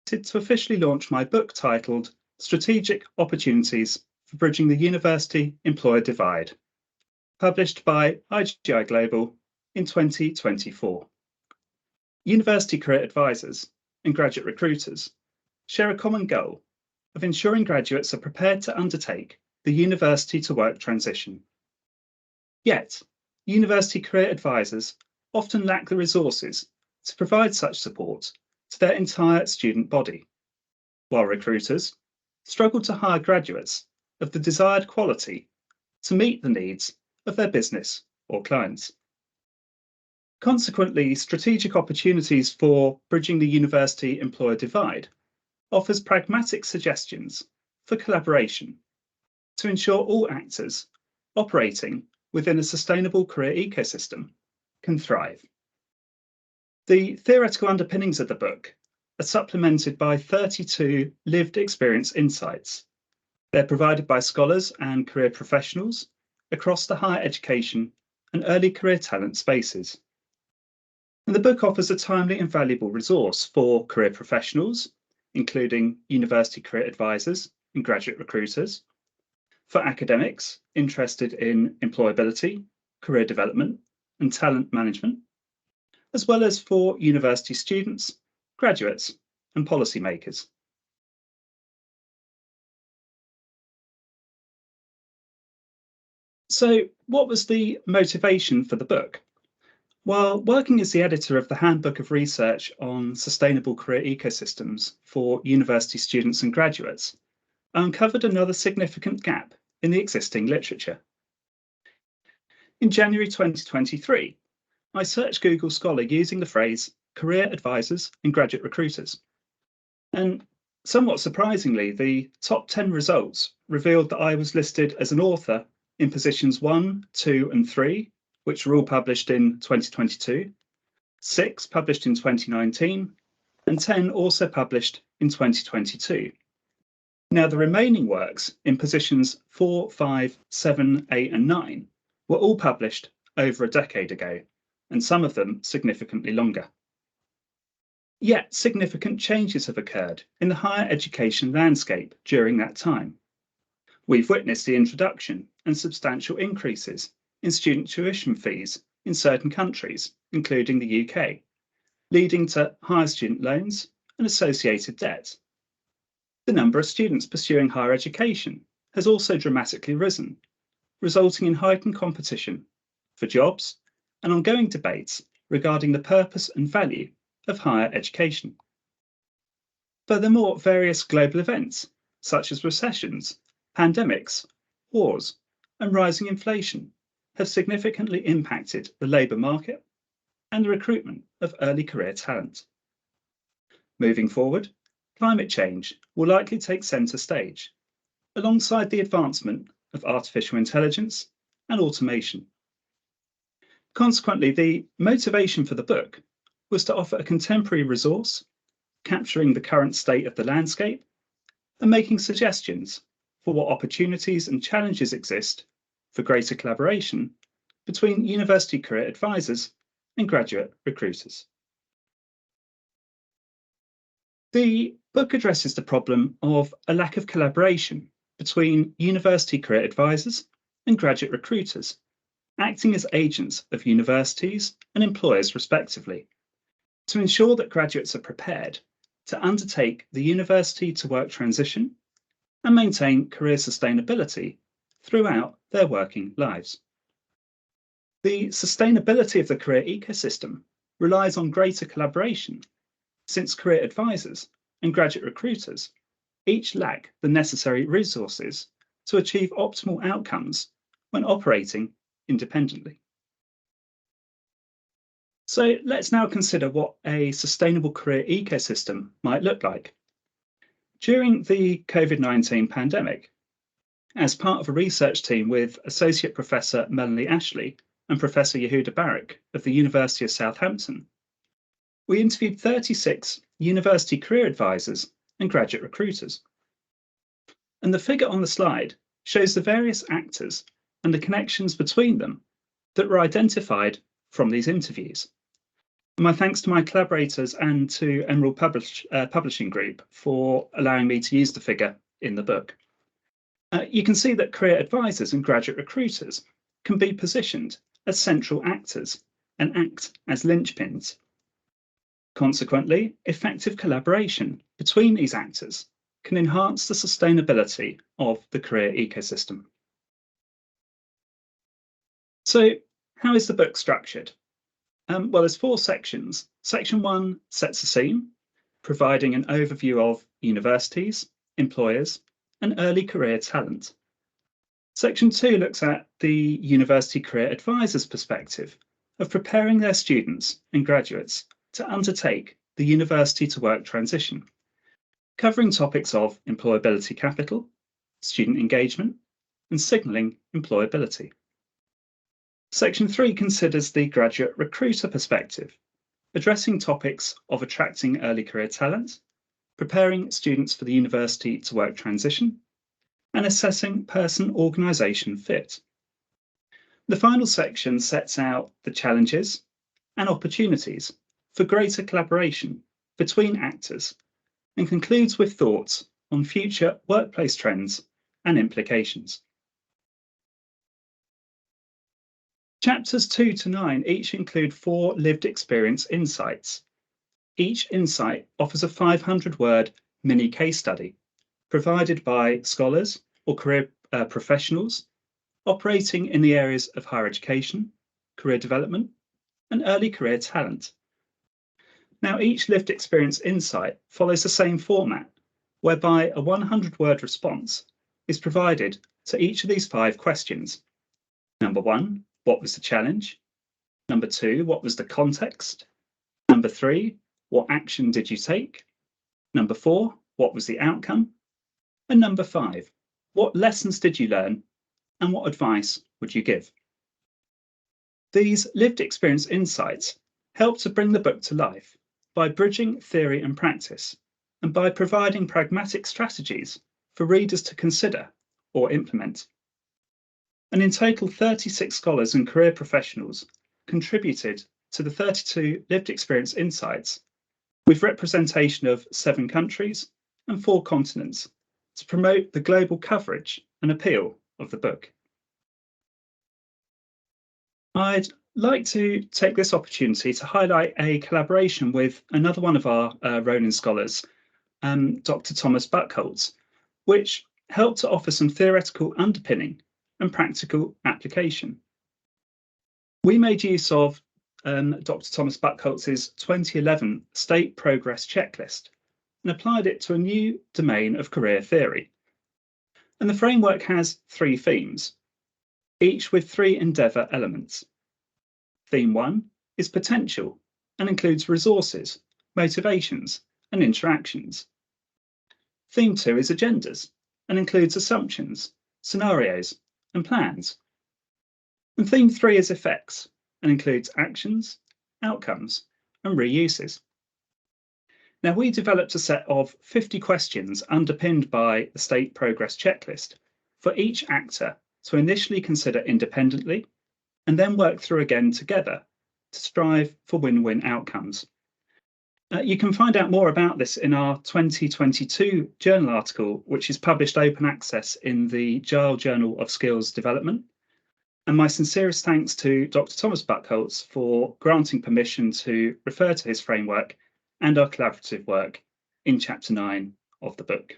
to officially launch my book titled Strategic Opportunities for Bridging the University Employer Divide, published by IGI Global in 2024. University career advisors and graduate recruiters share a common goal of ensuring graduates are prepared to undertake the university to work transition. Yet, university career advisors often lack the resources to provide such support to their entire student body, while recruiters struggle to hire graduates of the desired quality to meet the needs of their business or clients. Consequently, strategic opportunities for bridging the university employer divide offers pragmatic suggestions for collaboration to ensure all actors operating within a sustainable career ecosystem can thrive. The theoretical underpinnings of the book are supplemented by 32 lived experience insights. They're provided by scholars and career professionals across the higher education and early career talent spaces. And the book offers a timely and valuable resource for career professionals, including university career advisors and graduate recruiters, for academics interested in employability, career development, and talent management, as well as for university students, graduates, and policymakers. So, what was the motivation for the book? While working as the editor of the Handbook of Research on Sustainable Career Ecosystems for university students and graduates, I uncovered another significant gap in the existing literature. In January 2023, I searched Google Scholar using the phrase career advisors and graduate recruiters. And somewhat surprisingly, the top 10 results revealed that I was listed as an author in positions 1, 2, and 3, which were all published in 2022, 6 published in 2019, and 10 also published in 2022. Now, the remaining works in positions 4, 5, 7, 8, and 9 were all published over a decade ago, and some of them significantly longer. Yet, significant changes have occurred in the higher education landscape during that time. We've witnessed the introduction and substantial increases in student tuition fees in certain countries, including the UK, leading to higher student loans and associated debt. The number of students pursuing higher education has also dramatically risen, resulting in heightened competition for jobs and ongoing debates regarding the purpose and value of higher education. Furthermore, various global events, such as recessions, pandemics, wars, and rising inflation, have significantly impacted the labour market and the recruitment of early career talent. Moving forward, climate change will likely take centre stage, alongside the advancement of artificial intelligence and automation. Consequently, the motivation for the book was to offer a contemporary resource, capturing the current state of the landscape and making suggestions for what opportunities and challenges exist for greater collaboration between university career advisors and graduate recruiters. The book addresses the problem of a lack of collaboration between university career advisors and graduate recruiters, acting as agents of universities and employers respectively, to ensure that graduates are prepared to undertake the university to work transition and maintain career sustainability throughout their working lives. The sustainability of the career ecosystem relies on greater collaboration, since career advisors and graduate recruiters each lack the necessary resources to achieve optimal outcomes when operating independently. So let's now consider what a sustainable career ecosystem might look like. During the COVID-19 pandemic, as part of a research team with Associate Professor Melanie Ashley and Professor Yehuda Barak of the University of Southampton, we interviewed 36 university career advisors and graduate recruiters. And the figure on the slide shows the various actors and the connections between them that were identified from these interviews. My thanks to my collaborators and to Emerald Publishing Group for allowing me to use the figure in the book. You can see that career advisors and graduate recruiters can be positioned as central actors and act as linchpins. Consequently, effective collaboration between these actors can enhance the sustainability of the career ecosystem. So, how is the book structured? Well, there's 4 sections. Section 1 sets the scene, providing an overview of universities, employers, and early career talent. Section 2 looks at the university career advisor's perspective of preparing their students and graduates to undertake the university to work transition, covering topics of employability capital, student engagement, and signalling employability. Section 3 considers the graduate recruiter perspective, addressing topics of attracting early career talent, preparing students for the university to work transition, and assessing person-organisation fit. The final section sets out the challenges and opportunities for greater collaboration between actors and concludes with thoughts on future workplace trends and implications. Chapters 2 to 9 each include 4 lived experience insights. Each insight offers a 500-word mini case study provided by scholars or career professionals operating in the areas of higher education, career development, and early career talent. Now, each lived experience insight follows the same format, whereby a 100-word response is provided to each of these 5 questions. Number 1, what was the challenge? Number 2, what was the context? Number 3, what action did you take? Number 4, what was the outcome? And number 5, what lessons did you learn and what advice would you give? These lived experience insights help to bring the book to life by bridging theory and practice and by providing pragmatic strategies for readers to consider or implement. And in total, 36 scholars and career professionals contributed to the 32 lived experience insights with representation of 7 countries and 4 continents to promote the global coverage and appeal of the book. I'd like to take this opportunity to highlight a collaboration with another one of our Ronin scholars, Dr. Thomas Buckholtz, which helped to offer some theoretical underpinning and practical application. We made use of Dr. Thomas Buckholtz's 2011 State Progress Checklist and applied it to a new domain of career theory. And the framework has 3 themes, each with 3 endeavour elements. Theme 1 is potential and includes resources, motivations, and interactions. Theme 2 is agendas and includes assumptions, scenarios, and plans. And theme 3 is effects and includes actions, outcomes, and reuses. Now, we developed a set of 50 questions underpinned by the State Progress Checklist for each actor to initially consider independently and then work through again together to strive for win-win outcomes. You can find out more about this in our 2022 journal article, which is published open access in the Gile Journal of Skills Development. And my sincerest thanks to Dr. Thomas Buckholtz for granting permission to refer to his framework and our collaborative work in Chapter 9 of the book.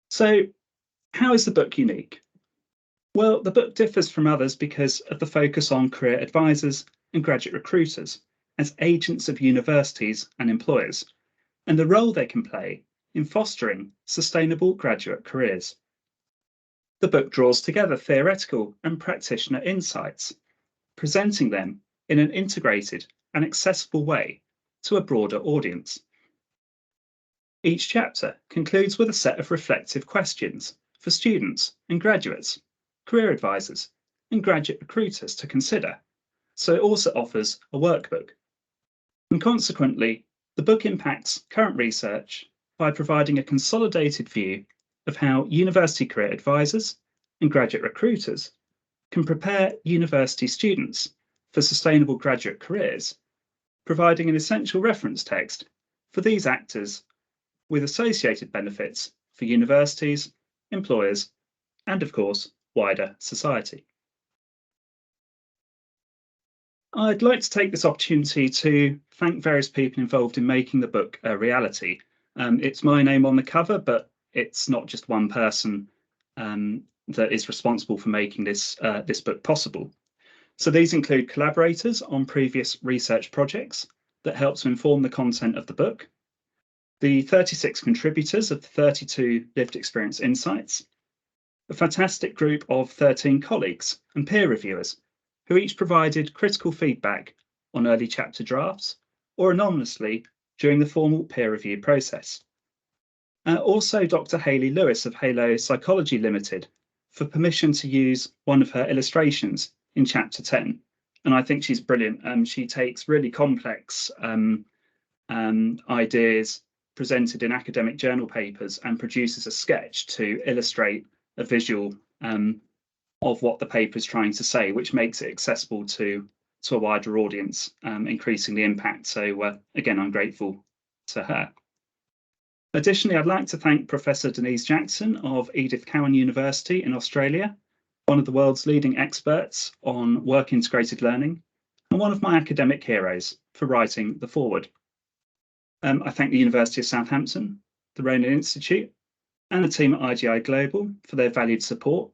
So, how is the book unique? Well, the book differs from others because of the focus on career advisors and graduate recruiters as agents of universities and employers, and the role they can play in fostering sustainable graduate careers. The book draws together theoretical and practitioner insights, presenting them in an integrated and accessible way to a broader audience. Each chapter concludes with a set of reflective questions for students and graduates, career advisors, and graduate recruiters to consider, so it also offers a workbook. And consequently, the book impacts current research by providing a consolidated view of how university career advisors and graduate recruiters can prepare university students for sustainable graduate careers, providing an essential reference text for these actors with associated benefits for universities, employers, and of course, wider society. I'd like to take this opportunity to thank various people involved in making the book a reality. It's my name on the cover, but it's not just one person that is responsible for making this book possible. So these include collaborators on previous research projects that help to inform the content of the book, the 36 contributors of the 32 lived experience insights, a fantastic group of 13 colleagues and peer reviewers who each provided critical feedback on early chapter drafts or anonymously during the formal peer review process. Also Dr. Hayley Lewis of Halo Psychology Limited for permission to use one of her illustrations in chapter 10. And I think she's brilliant. She takes really complex ideas presented in academic journal papers and produces a sketch to illustrate a visual of what the paper is trying to say, which makes it accessible to a wider audience, increasing the impact. So again, I'm grateful to her. Additionally, I'd like to thank Professor Denise Jackson of Edith Cowan University in Australia, one of the world's leading experts on work integrated learning, and one of my academic heroes for writing the foreword. I thank the University of Southampton, the Ronan Institute, and the team at IGI Global for their valued support,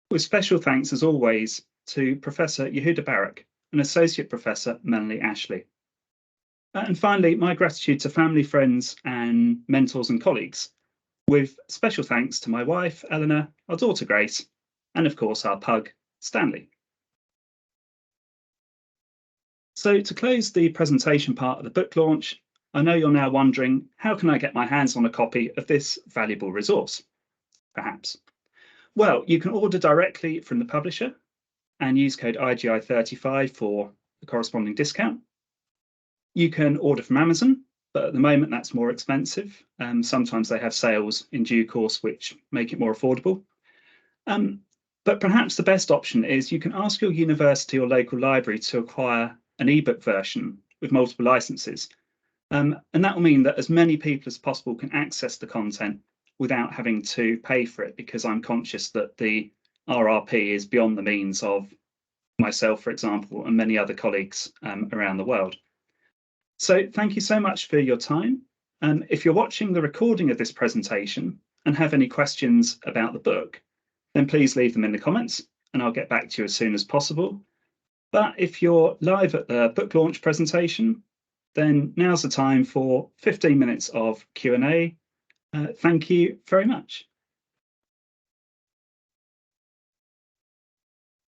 with special thanks as always to Professor Yehuda Barak and Associate Professor Melanie Ashley. And finally, my gratitude to family, friends, and mentors and colleagues, with special thanks to my wife, Eleanor, our daughter, Grace, and of course, our pug, Stanley. So to close the presentation part of the book launch, I know you're now wondering, how can I get my hands on a copy of this valuable resource? Perhaps. Well, you can order directly from the publisher and use code IGI35 for the corresponding discount. You can order from Amazon, but at the moment that's more expensive. Sometimes they have sales in due course which make it more affordable. But perhaps the best option is you can ask your university or local library to acquire an ebook version with multiple licenses. And that will mean that as many people as possible can access the content without having to pay for it, because I'm conscious that the RRP is beyond the means of myself, for example, and many other colleagues around the world. So thank you so much for your time. If you're watching the recording of this presentation and have any questions about the book, then please leave them in the comments and I'll get back to you as soon as possible. But if you're live at the book launch presentation, then now's the time for 15 minutes of Q&A. Thank you very much.